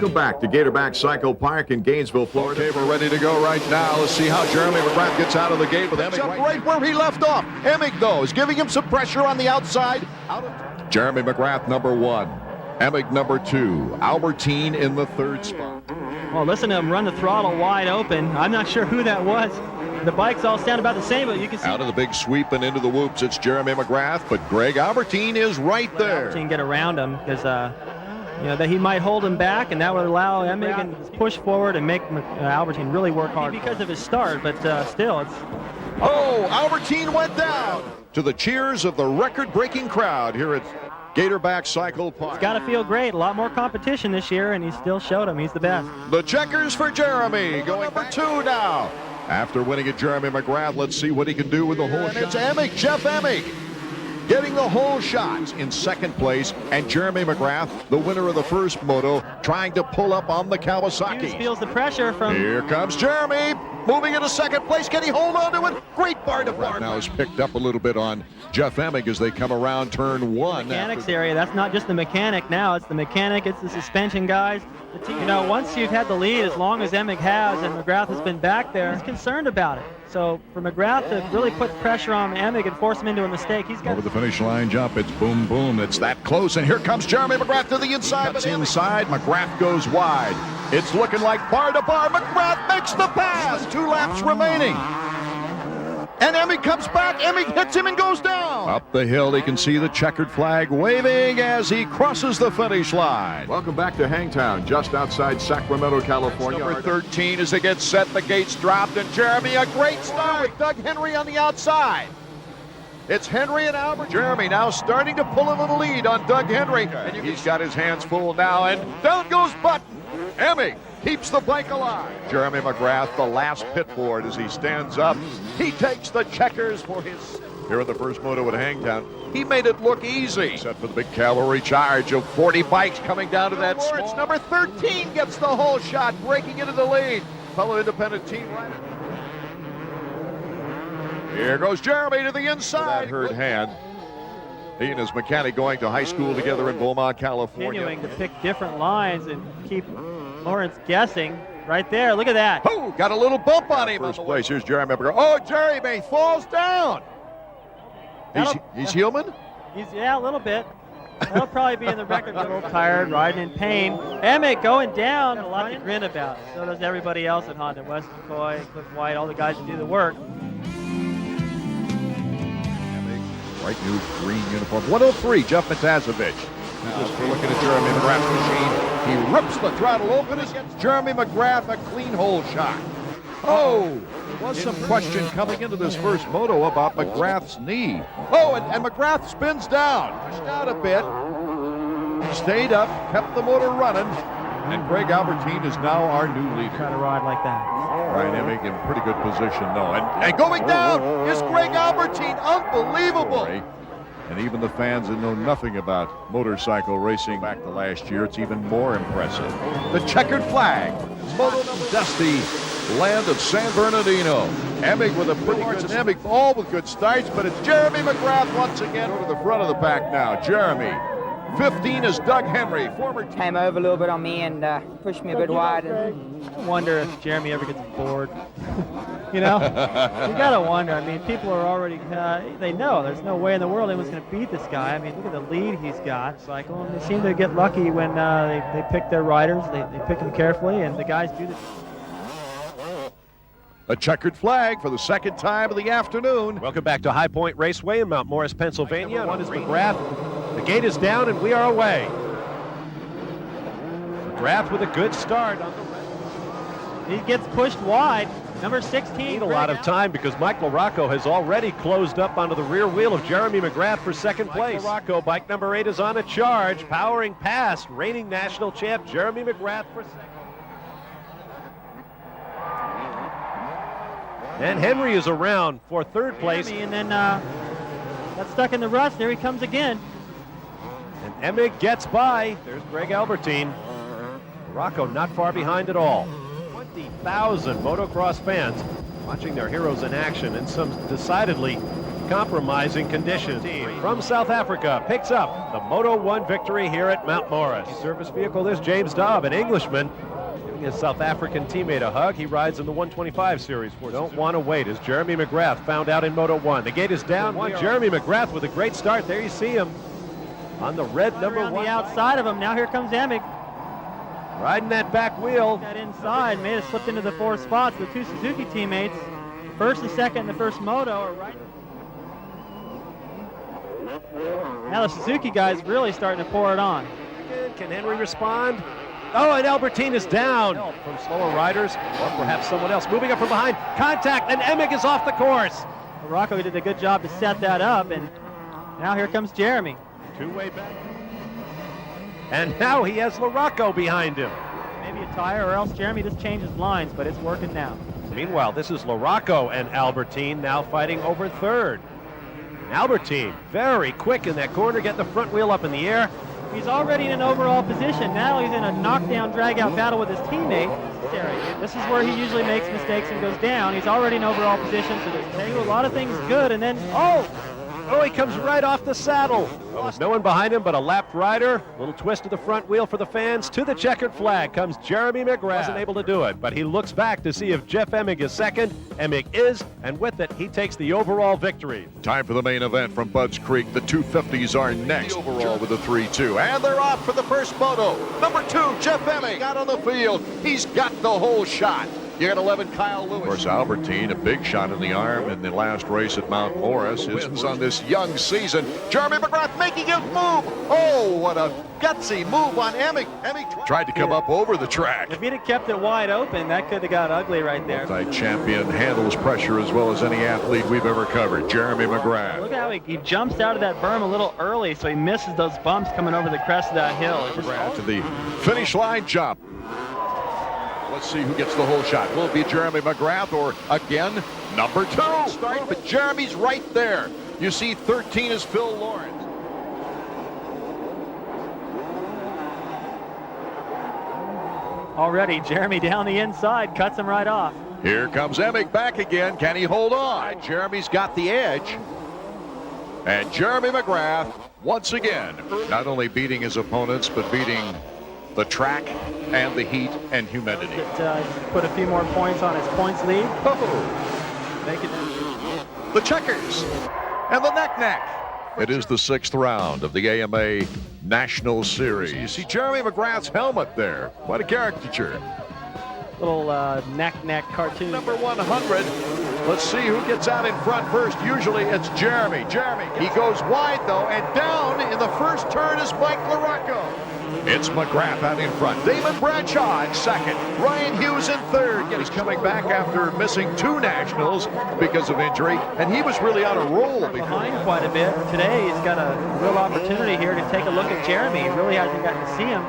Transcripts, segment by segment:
Welcome back to Gatorback Cycle Park in Gainesville, Florida. Okay, we're ready to go right now. Let's see how Jeremy McGrath gets out of the gate with Emig right where he left off. Emig, though, is giving him some pressure on the outside. Jeremy McGrath, number 1. Emig, number 2. Albertine in the 3rd spot. Well, listen to him run the throttle wide open. I'm not sure who that was. The bikes all sound about the same, but you can see. Out of the big sweep and into the whoops, it's Jeremy McGrath, but Greg Albertine is right there. Albertine get around him because, you know, that he might hold him back, and that would allow Emig to push forward and make Albertine really work hard because of his start, but still, it's... Oh, Albertine went down! To the cheers of the record-breaking crowd here at Gatorback Cycle Park. It's got to feel great. A lot more competition this year, and he still showed him he's the best. The checkers for Jeremy, going number 2 now. After winning at Jeremy McGrath, let's see what he can do with the whole shot. It's Emig, Jeff Emig, getting the whole shot. In 2nd place, and Jeremy McGrath, the winner of the first moto, trying to pull up on the Kawasaki. He feels the pressure from... Here comes Jeremy, moving into 2nd place. Can he hold on to it? Great bar to bar. Now is picked up a little bit on Jeff Emig as they come around turn 1. Mechanics area, that's not just the mechanic now, it's the mechanic, it's the suspension guys. The team, you know, once you've had the lead, as long as Emig has, and McGrath has been back there, he's concerned about it. So for McGrath to really put pressure on Emig and force him into a mistake, he's got... Over the finish line jump, it's boom, boom. It's that close, and here comes Jeremy McGrath to the inside. But inside, McGrath goes wide. It's looking like bar to bar. McGrath makes the pass. 2 laps remaining. And Emig comes back. Emig hits him and goes down. Up the hill, he can see the checkered flag waving as he crosses the finish line. Welcome back to Hangtown, just outside Sacramento, California. Number 13 as it gets set, the gates dropped, and Jeremy, a great start with Doug Henry on the outside. It's Henry and Albert. Jeremy now starting to pull a little lead on Doug Henry. And he's got his hands full now, and down goes Button. Emig keeps the bike alive. Jeremy McGrath, the last pit board as he stands up. He takes the checkers for his... Here in the first moto at Hangtown, he made it look easy. Set for the big cavalry charge of 40 bikes coming down to that small... It's number 13 gets the whole shot, breaking into the lead. Fellow independent team rider. Here goes Jeremy to the inside. That hurt hand. He and his mechanic going to high school together in Beaumont, California. Continuing to pick different lines and keep Lawrence guessing. Right there, look at that. Oh, got a little bump on him. First place, here's Jeremy. Oh, Jeremy falls down. He's human? Yeah, a little bit. That'll probably be in the record. A little tired, riding in pain. Emig going down. A lot to grin about. So does everybody else at Honda. Wes McCoy, Cliff White, all the guys who do the work. Bright new green uniform. 103, Jeff Matazovich. Just looking at Jeremy McGrath's machine. He rips the throttle open and gets Jeremy McGrath a clean hole shot. Oh, there was some question coming into this first moto about McGrath's knee. Oh, and McGrath spins down. Pushed out a bit. Stayed up, kept the motor running. And Greg Albertine is now our new leader. Try to ride like that. Ryan Emig in pretty good position, though. And going down is Greg Albertine. Unbelievable. And even the fans that know nothing about motorcycle racing back to last year, it's even more impressive. The checkered flag. Moto number dusty land of San Bernardino. Emig with a pretty good Emig, all with good starts, but it's Jeremy McGrath once again to the front of the pack now. Jeremy. 15 is Doug Henry, former team. Came over a little bit on me and pushed me a bit wide. And I wonder if Jeremy ever gets bored. You know, you gotta wonder. I mean, people are already, they know there's no way in the world anyone's gonna beat this guy. I mean, look at the lead he's got. Cycle, and they seem to get lucky when they pick their riders. They pick them carefully, and the guys do this. A checkered flag for the second time of the afternoon. Welcome back to High Point Raceway in Mount Morris, Pennsylvania. One is McGrath. The gate is down and we are away. McGrath with a good start on the... He gets pushed wide. Number 16. Need a lot of time because Mike LaRocco has already closed up onto the rear wheel of Jeremy McGrath for second place. LaRocco, bike number 8, is on a charge, powering past reigning national champ Jeremy McGrath for second. And Henry is around for third place. And then got stuck in the rust. There he comes again. And Emig gets by. There's Greg Albertine. Rocco not far behind at all. 20,000 motocross fans watching their heroes in action, and some decidedly uncompromising conditions. From South Africa picks up the Moto 1 victory here at Mount Morris. Service vehicle, there's James Dobb, an Englishman, giving his South African teammate a hug. He rides in the 125 series for Don't Want to Wait, as Jeremy McGrath found out in Moto 1. The gate is down. Jeremy McGrath with a great start. There you see him on the red number 1. On the outside of him. Now here comes Emig. Riding that back wheel. That inside, may have slipped into the 4 spots. The 2 Suzuki teammates, first and second in the first moto, are right. Now the Suzuki guy's really starting to pour it on. Can Henry respond? Oh, and Albertine is down from slower riders, or perhaps someone else. Moving up from behind, contact, and Emig is off the course. Rocco did a good job to set that up, and now here comes Jeremy. Two-way back. And now he has LaRocco behind him. Maybe a tire, or else Jeremy just changes lines, but it's working now. Meanwhile, this is LaRocco and Albertine now fighting over third. Albertine, very quick in that corner, getting the front wheel up in the air. He's already in an overall position. Now he's in a knockdown, drag-out battle with his teammate. This is where he usually makes mistakes and goes down. He's already in overall position, so there's a lot of things good, and then, oh, he comes right off the saddle. There's no one behind him but a lapped rider. Little twist of the front wheel for the fans. To the checkered flag comes Jeremy McGrath. Wasn't able to do it, but he looks back to see if Jeff Emig is second. Emig is, and with it, he takes the overall victory. Time for the main event from Budds Creek. The 250s are next. The overall with a 3-2. And they're off for the first moto. Number 2, Jeff Emig out on the field. He's got the whole shot. You got 11, Kyle Lewis. Of course, Albertine, a big shot in the arm in the last race at Mount Morris. His wins on this young season. Jeremy McGrath making his move. Oh, what a gutsy move on Emig. Emig tried to come up over the track. If he'd have kept it wide open, that could have got ugly right there. Multi-champion, handles pressure as well as any athlete we've ever covered. Jeremy McGrath. Look how he jumps out of that berm a little early, so he misses those bumps coming over the crest of that hill. McGrath to the finish line jump. Let's see who gets the whole shot. Will it be Jeremy McGrath or, again, number 2? Start, but Jeremy's right there. You see 13 is Phil Lawrence. Already, Jeremy down the inside, cuts him right off. Here comes Emig back again. Can he hold on? Jeremy's got the edge. And Jeremy McGrath, once again, not only beating his opponents, but beating the track and the heat and humidity. Put a few more points on his points lead. Make it the checkers and the neck. It is the 6th round of the AMA National Series. You see Jeremy McGrath's helmet there. Quite a caricature. Little neck cartoon. Number 100. Let's see who gets out in front first. Usually it's Jeremy. He goes wide though, and down in the first turn is Mike LaRocco. It's McGrath out in front. Damon Bradshaw in second. Ryan Hughes in third. He's coming back after missing 2 nationals because of injury, and he was really on a roll behind quite a bit. Today he's got a real opportunity here to take a look at Jeremy. He really hasn't gotten to see him.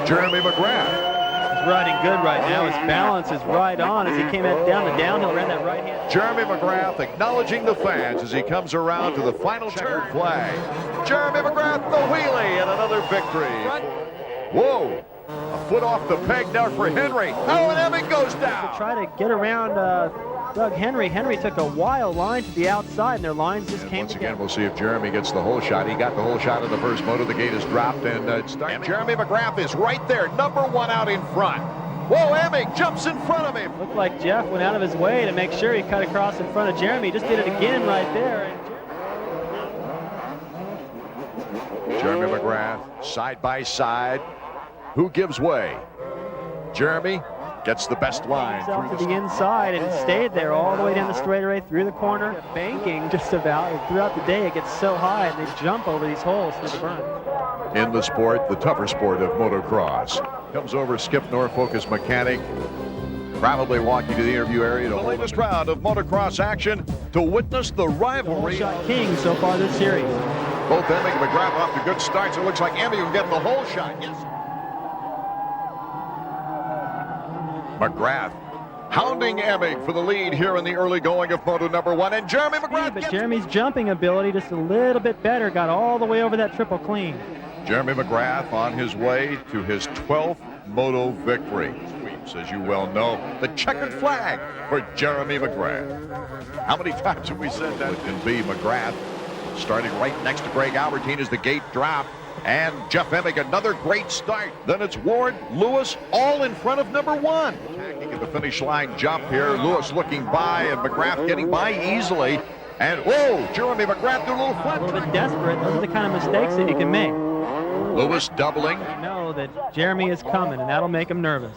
Jeremy McGrath. He's riding good right now. His balance is right on as he came down the downhill, ran that right hand. Jeremy McGrath acknowledging the fans as he comes around to the final checkered flag. Jeremy McGrath, the wheelie, and another victory. Whoa, a foot off the peg now for Henry. Oh, and Emig goes down. To try to get around Doug Henry. Henry took a wild line to the outside, and their lines just came once together. Again, we'll see if Jeremy gets the whole shot. He got the whole shot in the first moto. The gate is dropped, and it's starting. Jeremy McGrath is right there, number 1 out in front. Whoa, Emig jumps in front of him. Looked like Jeff went out of his way to make sure he cut across in front of Jeremy. He just did it again right there. And Jeremy McGrath, side by side. Who gives way? Jeremy gets the best line. Himself to the inside and stayed there all the way down the straightaway through the corner. Banking just about. And throughout the day, it gets so high, and they jump over these holes through the berm. In the sport, the tougher sport of motocross. Comes over Skip Norfolk as mechanic. Probably walking to the interview area to the latest round of motocross action to witness the rivalry. Shot king so far this series. Both Emig and McGrath off to good starts. It looks like Emig will get the whole shot. Yes. McGrath hounding Emig for the lead here in the early going of moto number 1. And Jeremy McGrath. But Jeremy's jumping ability just a little bit better. Got all the way over that triple clean. Jeremy McGrath on his way to his 12th moto victory. as you well know, the checkered flag for Jeremy McGrath. How many times have we said that? It can be McGrath starting right next to Greg Albertine as the gate drop. And Jeff Emig, another great start. Then it's Ward, Lewis, all in front of number 1. Attacking at the finish line jump here. Lewis looking by and McGrath getting by easily. And, whoa, Jeremy McGrath do a little flat. A little bit desperate. Those are the kind of mistakes that you can make. Lewis doubling. You know that Jeremy is coming, and that'll make him nervous.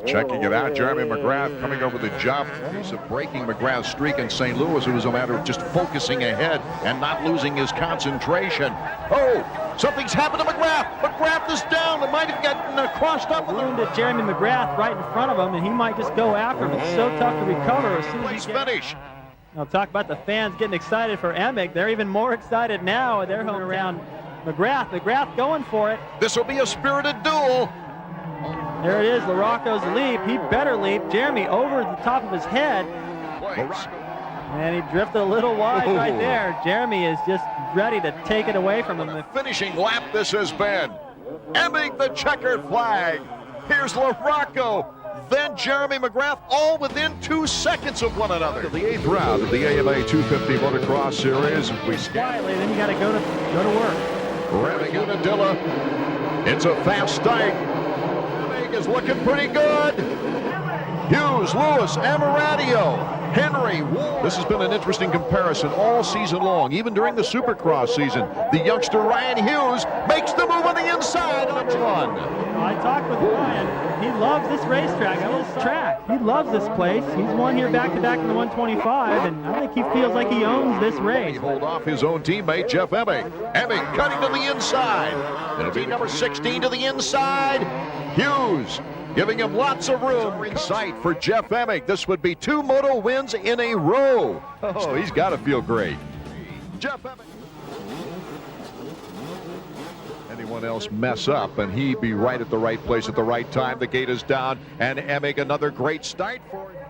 Checking it out, Jeremy McGrath coming over the jump. Piece of breaking McGrath's streak in St. Louis. It was a matter of just focusing ahead and not losing his concentration. Oh, something's happened to McGrath. McGrath is down. It might have gotten crossed up. Wounded Jeremy McGrath right in front of him, and he might just go after him. It's so tough to recover as soon as he gets... finish. I'll talk about the fans getting excited for Emig. They're even more excited now. They're home around McGrath. McGrath going for it. This will be a spirited duel. There it is, LaRocco's leap. He better leap. Jeremy over the top of his head. And he drifted a little wide right there. Jeremy is just ready to take it away from him. The finishing lap this has been. Emig the checkered flag. Here's LaRocco. Then Jeremy McGrath, all within 2 seconds of one another. The 8th round of the AMA 250 Motocross Series. We quietly, then you got to go to work. Revving Unadilla. It's a fast start. Is looking pretty good. Hughes, Lewis, Amaradio, Henry, Ward. This has been an interesting comparison all season long, even during the Supercross season. The youngster Ryan Hughes makes the move on the inside on number 1. I talked with Ryan. He loves this racetrack. This track. He loves this place. He's won here back-to-back in the 125, and I think he feels like he owns this race. He hold off his own teammate, Jeff Emig. Emig cutting to the inside. It'll be number 16 to the inside. Hughes giving him lots of room. In sight for Jeff Emig. This would be 2 moto wins in a row. Oh, he's got to feel great. Jeff Emig. Anyone else mess up and he'd be right at the right place at the right time. The gate is down and Emig another great start for him.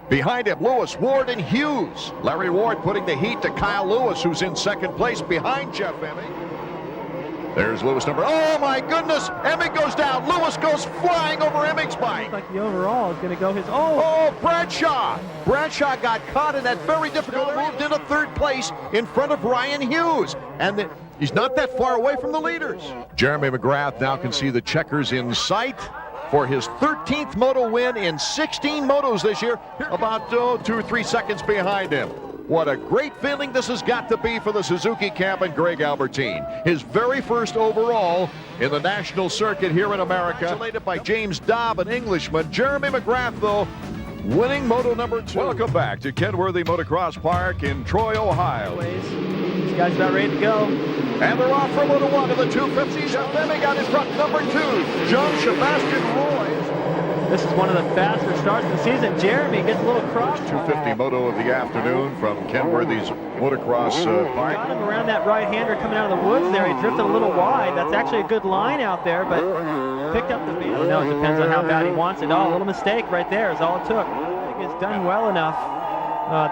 Behind him, Lewis, Ward, and Hughes. Larry Ward putting the heat to Kyle Lewis, who's in second place behind Jeff Emig. There's Lewis number. Oh my goodness! Emig goes down. Lewis goes flying over Emig's bike. Looks like the overall is going to go his. Oh, Bradshaw! Bradshaw got caught in that very difficult. Moved into 3rd place in front of Ryan Hughes, and he's not that far away from the leaders. Jeremy McGrath now can see the checkers in sight for his 13th moto win in 16 motos this year. About 2 or 3 seconds behind him. What a great feeling this has got to be for the Suzuki camp and Greg Albertine. His very first overall in the national circuit here in America. Congratulated by James Dobb, an Englishman. Jeremy McGrath, though, winning moto number 2. Welcome back to Kenworthy Motocross Park in Troy, Ohio. This guy's about ready to go. And they're off for moto 1 of the 250s. Emig got in front, number 2. John Sebastian Roy. This is one of the faster starts of the season. Jeremy gets a little cross. 250 moto of the afternoon from Kenworthy's Motocross Park. Got him around that right-hander coming out of the woods there. He drifted a little wide. That's actually a good line out there, but picked up the beat. I don't know, it depends on how bad he wants it. Oh, a little mistake right there is all it took. I think he's done well enough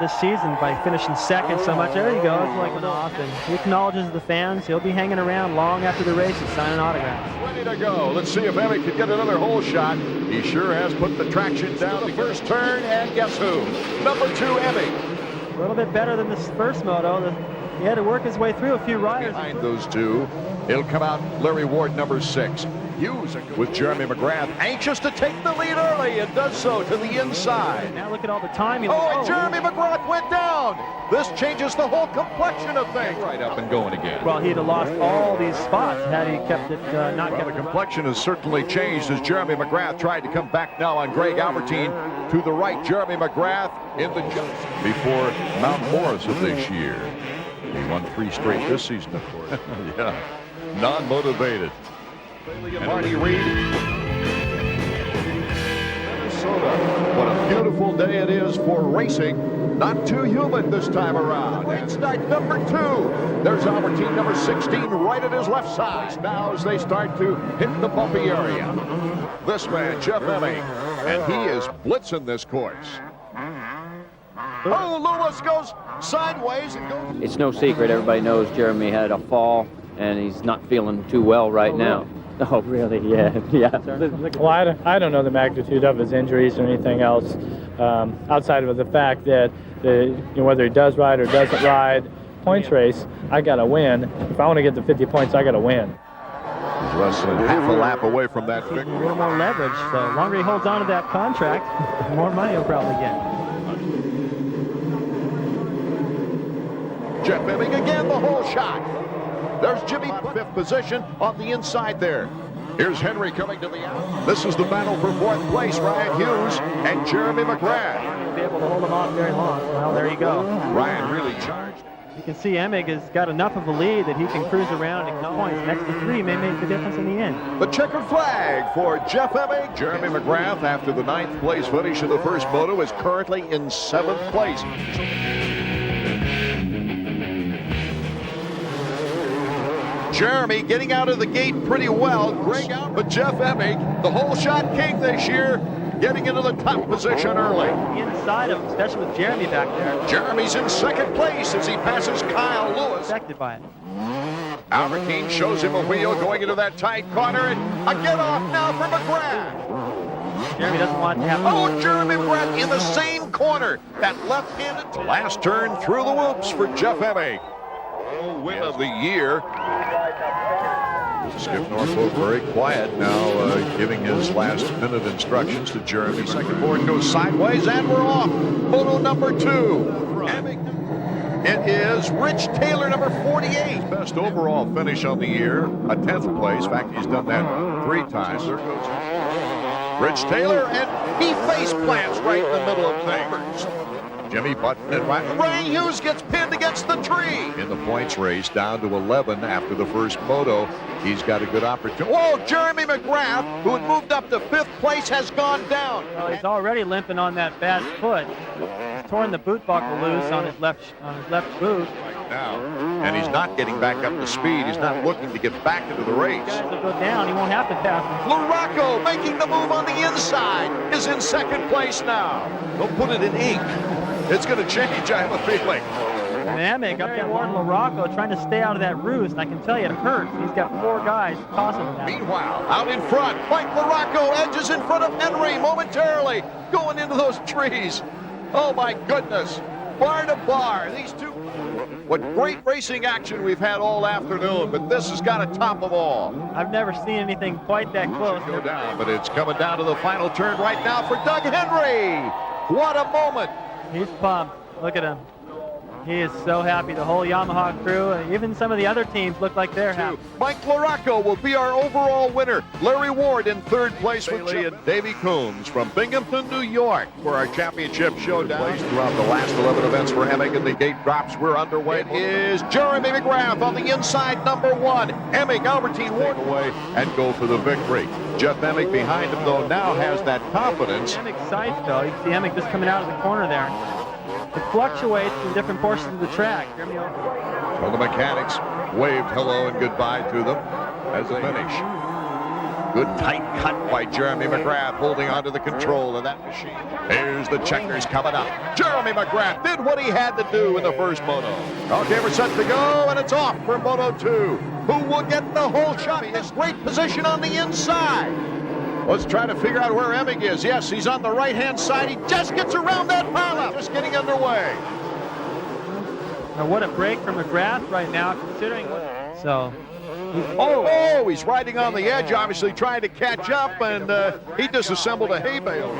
this season by finishing second so much. There you go. It's like off, and he acknowledges the fans. He'll be hanging around long after the race and signing autographs. Ready to go. Let's see if Emig can get another hole shot. He sure has put the traction down the first turn, and guess who? Number 2, Emig. A little bit better than this first moto. He had to work his way through a few riders. Behind those two, it'll come out Larry Ward, number 6. Hughes with Jeremy McGrath, anxious to take the lead early, and does so to the inside. Now look at all the time. And Jeremy McGrath went down. This changes the whole complexion of things. Right up and going again. Well, he'd have lost all these spots had he kept it not kept the complexion has certainly changed as Jeremy McGrath tried to come back now on Greg Albertine to the right. Jeremy McGrath in the jump before Mount Morris of this year. He won 3 straight this season, of course. Yeah, non-motivated. And Marty Reed. Minnesota. What a beautiful day it is for racing. Not too humid this time around. Late start number 2. There's Albertine number 16 right at his left side. Now as they start to hit the bumpy area. This man, Jeff Emig, and he is blitzing this course. Oh, Lewis goes sideways and goes. It's no secret. Everybody knows Jeremy had a fall, and he's not feeling too well right now. Oh, really? Yeah, yeah. Well, I don't know the magnitude of his injuries or anything else, outside of the fact that whether he does ride or doesn't ride, points race, I got to win. If I want to get the 50 points, I got to win. He's less than half a lap away from that victory. A little more leverage, so the longer he holds on to that contract, the more money he'll probably get. Jeff Emig again, the whole shot. There's Jimmy, 5th position on the inside there. Here's Henry coming to the out. This is the battle for 4th place. Ryan Hughes and Jeremy McGrath. He'll be able to hold him off very long. Well, there you go. Ryan really charged. You can see Emig has got enough of a lead that he can cruise around and get points. Next to 3 may make the difference in the end. The checkered flag for Jeff Emig. Jeremy McGrath, after the 9th place finish of the first moto, is currently in 7th place. Jeremy getting out of the gate pretty well. Great out, but Jeff Emig, the whole shot king this year, getting into the top position early. Inside of him, especially with Jeremy back there. Jeremy's in 2nd place as he passes Kyle Lewis. Affected by it. Albertine shows him a wheel going into that tight corner, and a get off now for McGrath. Jeremy doesn't want to have. Oh, Jeremy McGrath in the same corner. That left-handed last turn through the whoops for Jeff Emig. Win of the year. Skip Norfolk very quiet now, giving his last minute instructions to Jeremy. Second board goes sideways, and we're off. Moto number 2. It is Rich Taylor, number 48. Best overall finish on the year, a 10th place. In fact, he's done that 3 times. There goes Rich Taylor, and he face plants right in the middle of things. Jimmy Button and Ryan Hughes gets pinned against the tree. In the points race, down to 11 after the first moto. He's got a good opportunity. Whoa, Jeremy McGrath, who had moved up to 5th place, has gone down. Well, he's already limping on that bad foot. He's torn the boot buckle loose on his left boot. Right now, and he's not getting back up to speed. He's not looking to get back into the race. Guys will go down. He won't have to pass him. Larocco making the move on the inside is in 2nd place now. Don't put it in ink. It's going to change, I have a feeling. And Emig up there, Warren Larocco, trying to stay out of that roost. And I can tell you it hurts. He's got 4 guys tossing him. Meanwhile, out in front, Mike Larocco edges in front of Henry momentarily, going into those trees. Oh my goodness, bar to bar, these two. What great racing action we've had all afternoon, but this has got to top them all. I've never seen anything quite that close. Go down, but it's coming down to the final turn right now for Doug Henry. What a moment. He's pumped. Look at him. He is so happy. The whole Yamaha crew, even some of the other teams look like they're happy. Mike Larocco will be our overall winner. Larry Ward in 3rd place with Bailey and Davey Coombs from Binghamton, New York for our championship showdown. Throughout the last 11 events for Emig, and the gate drops. We're underway. It is Jeremy McGrath on the inside, number 1. Emig, Albertine, Ward away and go for the victory. Jeff Emig behind him, though, now has that confidence. Emig's sights, though. You can see Emig just coming out of the corner there. It fluctuates in different portions of the track. Well, the mechanics waved hello and goodbye to them as a finish. Good tight cut by Jeremy McGrath, holding onto the control of that machine. Here's the checkers coming up. Jeremy McGrath did what he had to do in the first moto. Okay, we're set to go, and it's off for Moto 2. Who will get the whole shot? This great position on the inside. Let's try to figure out where Emig is. Yes, he's on the right-hand side. He just gets around that pileup. Just getting underway. Now, what a break from McGrath right now, considering what... So... Oh, he's riding on the edge, obviously trying to catch up, and he disassembled a hay bale.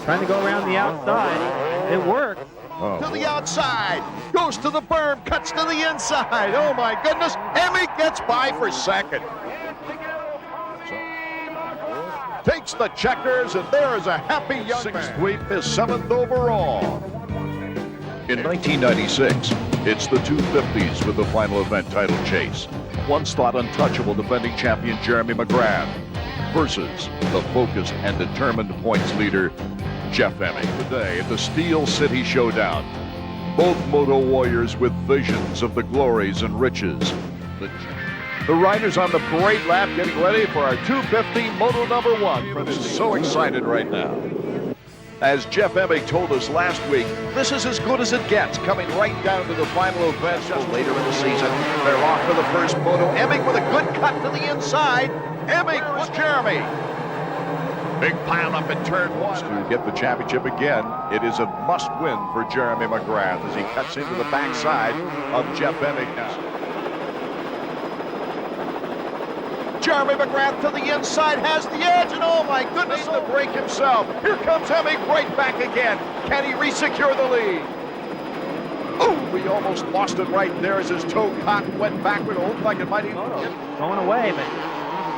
Trying to go around the outside. It worked. To the outside, goes to the berm, cuts to the inside. Oh my goodness, Emig gets by for 2nd. Takes the checkers, and there is a happy young man. Sweep is 7th overall. In 1996, it's the 250s with the final event title chase. Once thought untouchable defending champion Jeremy McGrath versus the focused and determined points leader Jeff Emig. Today at the Steel City Showdown, both moto warriors with visions of the glories and riches. The riders on the parade lap getting ready for our 250 moto number 1. We're so excited right now. As Jeff Emig told us last week, this is as good as it gets, coming right down to the final event just later in the season. They're off for the first moto. Emig with a good cut to the inside. Emig was Jeremy. Big pile up in turn one to get the championship again. It is a must-win for Jeremy McGrath as he cuts into the backside of Jeff Emig now. Jeremy McGrath to the inside, has the edge, and oh my goodness, the break himself. Here comes Emig right back again. Can he re-secure the lead? Oh, he almost lost it right there as his toe caught and went backward. It looked like it might even going away, but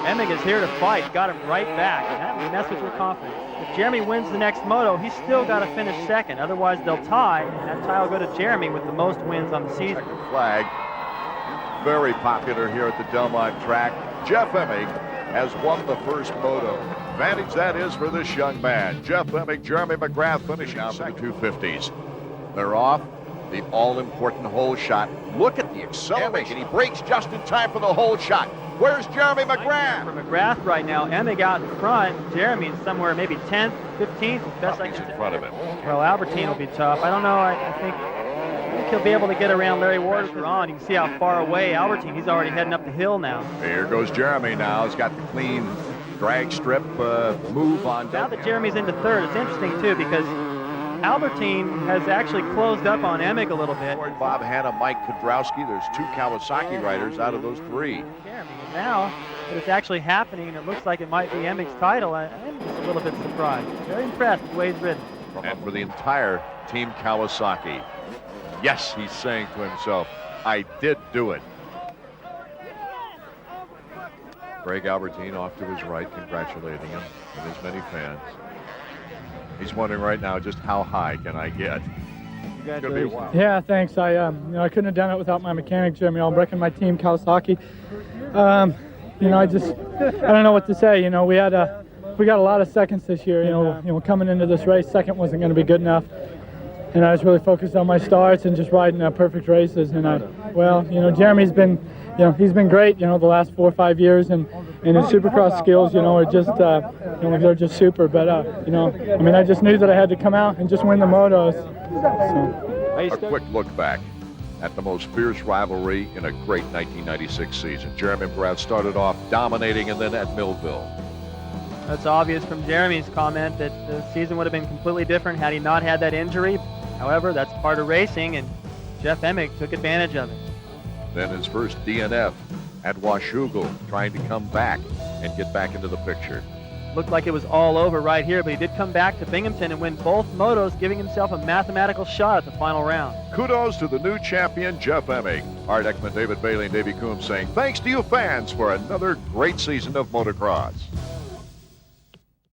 Emig is here to fight. Got him right back. I mean, that's what you're confident. If Jeremy wins the next moto, he's still got to finish second. Otherwise, they'll tie, and that tie will go to Jeremy with the most wins on the season. Second flag. Very popular here at the Delmont track. Jeff Emig has won the first moto. Advantage that is for this young man. Jeff Emig, Jeremy McGrath finishing out in the 250s. They're off the all-important hole shot. Look at the acceleration. He brakes just in time for the hole shot. Where's Jeremy McGrath? For McGrath right now, Emig out in front. Jeremy's somewhere maybe 10th, 15th, best I He's can in front of him. Well, Albertine will be tough. I don't know. I think he'll be able to get around Larry Ward on. You can see how far away Albertine. He's already heading up the hill now. Here goes Jeremy now. He's got the clean drag strip move on. Now that Jeremy's into third, it's interesting too because Albertine has actually closed up on Emig a little bit. Bob Hanna, Mike Kudrowski. There's two Kawasaki riders out of those three. Jeremy. And now that it's actually happening and it looks like it might be Emig's title, I'm just a little bit surprised. Very impressed with the way he's ridden. And for the entire team Kawasaki, yes, he's saying to himself, I did do it. Greg Albertine off to his right, congratulating him and his many fans. He's wondering right now just how high can I get. Congratulations. Yeah, thanks. I couldn't have done it without my mechanic, Jeremy Albrecht, and my team, Kawasaki. I don't know what to say. We got a lot of seconds this year. Coming into this race, second wasn't going to be good enough. And I was really focused on my starts and just riding perfect races. And Jeremy's been, he's been great, the last 4 or 5 years, and his Supercross skills, are just, they're just super. But I just knew that I had to come out and just win the motos. So. A quick look back at the most fierce rivalry in a great 1996 season. Jeremy McGrath started off dominating, and then at Millville. That's obvious from Jeremy's comment that the season would have been completely different had he not had that injury. However, that's part of racing, and Jeff Emig took advantage of it. Then his first DNF at Washougal, trying to come back and get back into the picture. Looked like it was all over right here, but he did come back to Binghamton and win both motos, giving himself a mathematical shot at the final round. Kudos to the new champion, Jeff Emig. Art Ekman, David Bailey, and Davey Coombs saying thanks to you fans for another great season of motocross.